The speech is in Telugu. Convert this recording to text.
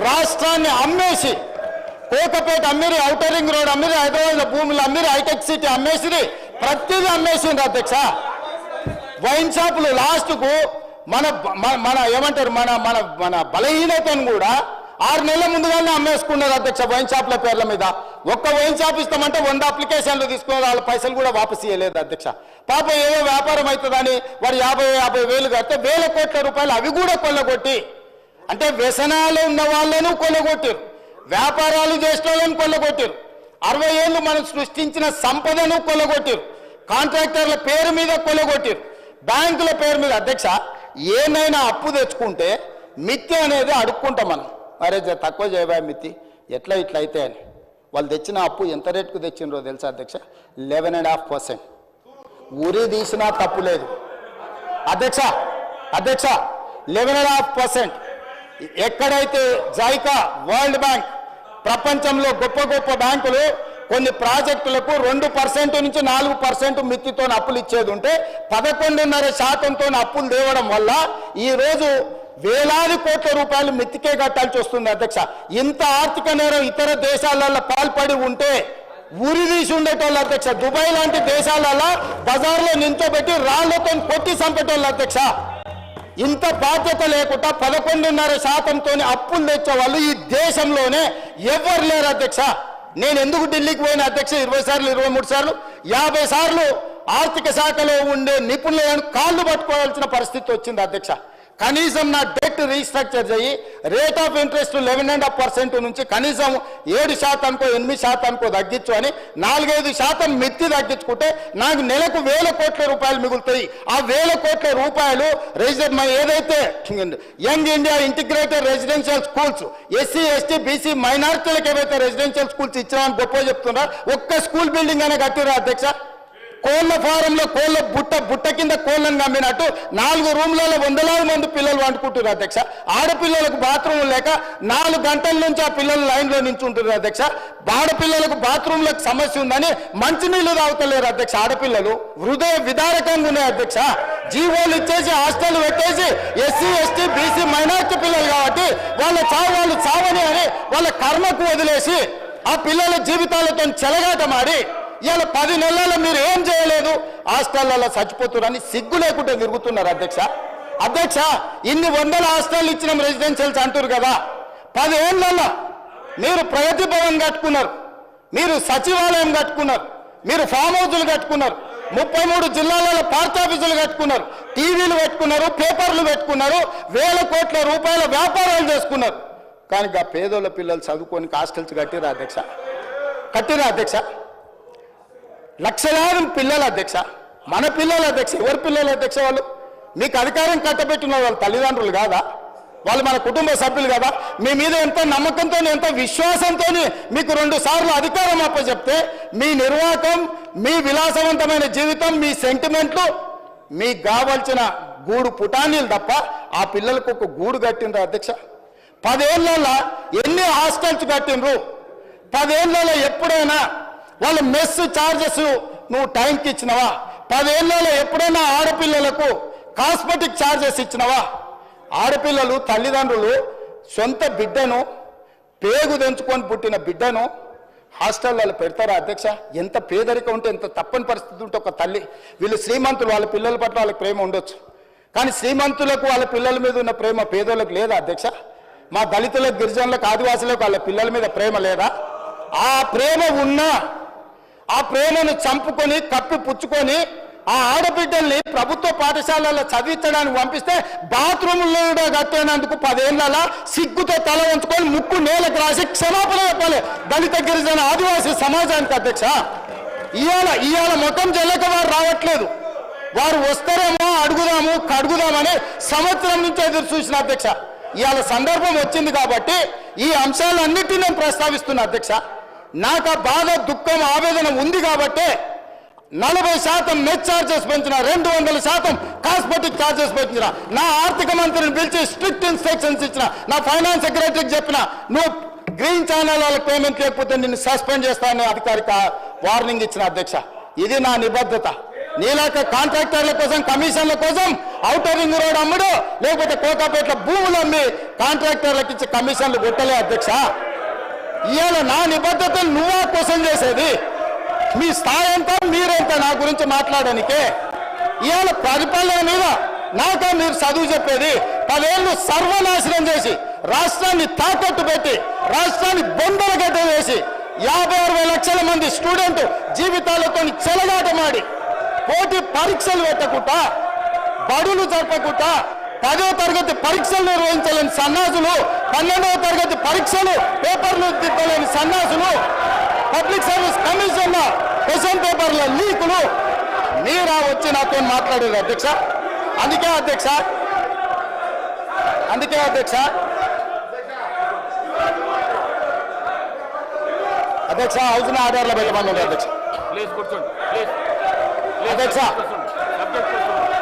రాష్ట్రాన్ని అమ్మేసి కోకపేట అమ్మిరి, ఔటర్ రింగ్ రోడ్ అమ్మిరి, హైదరాబాద్ భూములు అమ్మిరి, హైటెక్ సిటీ అమ్మేసిరి, ప్రతిదీ అమ్మేసిండ్రు అధ్యక్ష. వైన్ షాపులు లాస్ట్కు మన మన ఏమంటారు మన మన మన బలహీనతను కూడా 6 నెలల ముందుగానే అమ్మేసుకున్నారు అధ్యక్ష వైన్ షాపుల పేర్ల మీద. ఒక్క వైన్ షాప్ ఇస్తామంటే 100 అప్లికేషన్లు తీసుకున్నారు, వాళ్ళ పైసలు కూడా వాపసు ఇవ్వలేదు అధ్యక్ష. పాప ఏదో వ్యాపారం అవుతుందని వారు 50 వేలు కడితే వేల కోట్ల రూపాయలు అవి కూడా కొల్లగొట్టి, అంటే వ్యసనాలు ఉన్న వాళ్ళను కొల్లగొట్టారు, వ్యాపారాలు చేసిన వాళ్ళని కొల్లగొట్టారు, 60 ఏళ్ళు మనం సృష్టించిన సంపదను కొల్లగొట్టారు, కాంట్రాక్టర్ల పేరు మీద కొల్లగొట్టారు, బ్యాంకుల పేరు మీద. అధ్యక్ష ఏమైనా అప్పు తెచ్చుకుంటే మిత్తి అనేది అడుక్కుంటాం మనం, మరే తక్కువ చేయబోయే మిత్తి ఎట్లా ఇట్లా అయితే అని. వాళ్ళు తెచ్చిన అప్పు ఎంత రేటుకు తెచ్చినరో తెలుసా అధ్యక్ష? 11.5%. ఉరి తీసినా తప్పు లేదు అధ్యక్ష. 11.5%. ఎక్కడైతే జైకా, వరల్డ్ బ్యాంక్, ప్రపంచంలో గొప్ప గొప్ప బ్యాంకులు కొన్ని ప్రాజెక్టులకు 2% నుంచి 4% మిత్తితో అప్పులు ఇచ్చేది ఉంటే 11.5%తో అప్పులు తేవడం వల్ల ఈరోజు వేలాది కోట్ల రూపాయలు మిత్తికే కట్టాల్సి వస్తుంది అధ్యక్ష. ఇంత ఆర్థిక నేరం ఇతర దేశాలలో పాల్పడి ఉంటే ఉరి తీసి ఉండేటోళ్ళు అధ్యక్ష. దుబాయ్ లాంటి దేశాలలో బజార్లో నించోబెట్టి రాళ్లతో కొట్టి చంపేటోళ్ళు అధ్యక్ష. ఇంత బాధ్యత లేకుండా 11.5%తో అప్పులు తెచ్చే వాళ్ళు ఈ దేశంలోనే ఎవరు లేరు అధ్యక్ష. నేను ఎందుకు ఢిల్లీకి పోయిన అధ్యక్ష 20 సార్లు 23 సార్లు 50 సార్లు ఆర్థిక శాఖలో ఉండే నిపుణులను కాళ్ళు పట్టుకోవాల్సిన పరిస్థితి వచ్చింది అధ్యక్ష. కనీసం నా డెట్ రీస్ట్రక్చర్ చేయి, రేట్ ఆఫ్ ఇంట్రెస్ట్ 11.5% నుంచి కనీసం 7%కో 8%కో తగ్గించు అని 4-5% మిత్తి తగ్గించుకుంటే నాకు నెలకు 1000 కోట్ల రూపాయలు మిగులుతాయి. ఆ 1000 కోట్ల రూపాయలు ఏదైతే young India integrated residential schools SC ST BC మైనారిటీలకు ఏవైతే రెసిడెన్షియల్ స్కూల్స్ ఇచ్చామని గొప్ప చెప్తున్నా, ఒక్క స్కూల్ బిల్డింగ్ అనే కట్టిరా అధ్యక్ష. కోళ్ళ ఫారంలో కోళ్ళ బుట్ట కింద కోళ్ళను కమ్మినట్టు 4 రూమ్లలో 100,000 మంది పిల్లలు వండుకుంటారు అధ్యక్ష. ఆడపిల్లలకు బాత్రూమ్ లేక 4 గంటల నుంచి ఆ పిల్లలు లైన్లో నించుంటారు అధ్యక్ష. ఆడపిల్లలకు బాత్రూమ్లకు సమస్య ఉందని మంచినీళ్ళు తాగుతలేరు అధ్యక్ష. ఆడపిల్లలు హృదయ విదారకంగా ఉన్నాయి అధ్యక్ష. జీవోలు ఇచ్చేసి హాస్టల్ పెట్టేసి ఎస్సీ ఎస్టీ బీసీ మైనారిటీ పిల్లలు కాబట్టి వాళ్ళు చావని అని వాళ్ళ కర్మకు వదిలేసి ఆ పిల్లల జీవితాలతో చెలగాటమాడి ఇవాళ 10 నెలల్లో మీరు ఏం చేయలేదు, హాస్టళ్లలో చచ్చిపోతున్నారని సిగ్గు లేకుండా తిరుగుతున్నారు అధ్యక్ష. ఇన్ని 100 హాస్టల్ ఇచ్చిన రెసిడెన్షియల్స్ అంటారు కదా, 10 ఏళ్లలో మీరు ప్రగతి భవన్ కట్టుకున్నారు, మీరు సచివాలయం కట్టుకున్నారు, మీరు ఫామ్ హౌజులు కట్టుకున్నారు, 33 జిల్లాలలో పార్టీ ఆఫీసులు కట్టుకున్నారు, టీవీలు పెట్టుకున్నారు, పేపర్లు పెట్టుకున్నారు, 1000 కోట్ల రూపాయల వ్యాపారాలు చేసుకున్నారు. కానీ ఆ పేదోళ్ళ పిల్లలు చదువుకొని హాస్టల్స్ కట్టిరా అధ్యక్ష. లక్షలాది పిల్లలు అధ్యక్ష, మన పిల్లలు అధ్యక్ష. ఎవరి పిల్లలు అధ్యక్ష? వాళ్ళు మీకు అధికారం కట్టబెట్టిన వాళ్ళ తల్లిదండ్రులు కాదా? వాళ్ళు మన కుటుంబ సభ్యులు కదా? మీ మీద ఎంత నమ్మకంతో ఎంత విశ్వాసంతో మీకు 2 సార్లు అధికారం అప్పచెప్తే మీ నిర్వాహకం, మీ విలాసవంతమైన జీవితం, మీ సెంటిమెంట్లు, మీకు కావాల్సిన గూడు పుటానీలు తప్ప ఆ పిల్లలకు ఒక గూడు కట్టినరు అధ్యక్ష. 10 ఏళ్లలో ఎన్ని హాస్టల్స్ కట్టినరు? 10 ఏళ్లలో ఎప్పుడైనా వాళ్ళ మెస్ ఛార్జెస్ నువ్వు టైంకి ఇచ్చినవా? 10 ఏళ్లలో ఎప్పుడైనా ఆడపిల్లలకు కాస్మెటిక్ ఛార్జెస్ ఇచ్చినవా? ఆడపిల్లలు తల్లిదండ్రులు సొంత బిడ్డను, పేగు తెంచుకొని పుట్టిన బిడ్డను హాస్టల్లో పెడతారా అధ్యక్ష? ఎంత పేదరికం ఉంటే, ఎంత తప్పని పరిస్థితి ఉంటే ఒక తల్లి, వీళ్ళు శ్రీమంతులు, వాళ్ళ పిల్లల పట్ల వాళ్ళకి ప్రేమ ఉండొచ్చు, కానీ శ్రీమంతులకు వాళ్ళ పిల్లల మీద ఉన్న ప్రేమ పేదోళ్ళకి లేదా అధ్యక్ష? మా దళితులకు, గిరిజనులకు, ఆదివాసులకు వాళ్ళ పిల్లల మీద ప్రేమ లేదా? ఆ ప్రేమ ఉన్నా ఆ ప్రేమను చంపుకొని కప్పి పుచ్చుకొని ఆ ఆడబిడ్డల్ని ప్రభుత్వ పాఠశాలలో చదివించడానికి పంపిస్తే బాత్రూంలో కట్టేనందుకు 10 ఏళ్లలో సిగ్గుతో తల వంచుకొని ముక్కు నేలకు రాసి క్షమాపణ చెప్పాలి దళిత గిరిజన ఆదివాసీ సమాజానికి అధ్యక్ష. ఇవాళ మొత్తం జల్లక వారు రావట్లేదు, వారు వస్తారేమో కడుగుదామని సంవత్సరం నుంచి ఎదురు చూసిన అధ్యక్ష. ఇవాళ సందర్భం వచ్చింది కాబట్టి ఈ అంశాలన్నిటినీ నేను ప్రస్తావిస్తున్నా అధ్యక్ష. నాకు ఆ బాధ, దుఃఖం, ఆవేదన ఉంది కాబట్టి 40% నెట్ ఛార్జెస్ పెంచిన, 200% కాస్మెటిక్ ఛార్జెస్ పెంచిన, నా ఆర్థిక మంత్రిని పిలిచి స్ట్రిక్ట్ ఇన్స్ట్రక్షన్స్ ఇచ్చిన, నా ఫైనాన్స్ సెక్రటరీకి చెప్పిన, నువ్వు గ్రీన్ ఛానల్ వాళ్ళకి పేమెంట్ లేకపోతే నిన్ను సస్పెండ్ చేస్తానని అధికారిక వార్నింగ్ ఇచ్చిన అధ్యక్ష. ఇది నా నిబద్ధత. నీలాక కాంట్రాక్టర్ల కోసం కమిషన్ల కోసం ఔటర్ రింగ్ రోడ్ అమ్ముడు లేకపోతే కోకాపేట్ల భూములు అమ్మి కాంట్రాక్టర్లకు ఇచ్చే కమిషన్లు కొట్టలే అధ్యక్ష. ఇవాళ నా నిబద్ధతలు నువ్వా క్వశ్చన్ చేసేది? మీ స్థాయి ఎంత మీరెంత నా గురించి మాట్లాడడానికే? ఇవాళ పరిపాలన మీద నాకా మీరు చదువు చెప్పేది? 10 ఏళ్ళు సర్వనాశనం చేసి రాష్ట్రాన్ని తాకట్టు పెట్టి రాష్ట్రాన్ని బొందలగడ్డ వేసి 50-60 లక్షల మంది స్టూడెంట్ జీవితాలతో చెలగాటమాడి పోటీ పరీక్షలు పెట్టకుండా బడులు జరపకుండా 10వ తరగతి పరీక్షలు నిర్వహించలేని సన్నాసులు, 12వ తరగతి పరీక్షలు పేపర్లు తిప్పలేని సన్నాసులు, పబ్లిక్ సర్వీస్ కమిషన్ క్వశ్చన్ పేపర్ల లీకులు మీరా వచ్చి నాతో మాట్లాడేది అధ్యక్ష. అందుకే అధ్యక్ష అధ్యక్ష హౌస్ ఆర్డర్లో పెట్టమని అధ్యక్ష. ప్లీజ్ కూర్చోండి. ప్లీజ్ అధ్యక్ష సబ్జెక్ట్ కూర్చోండి.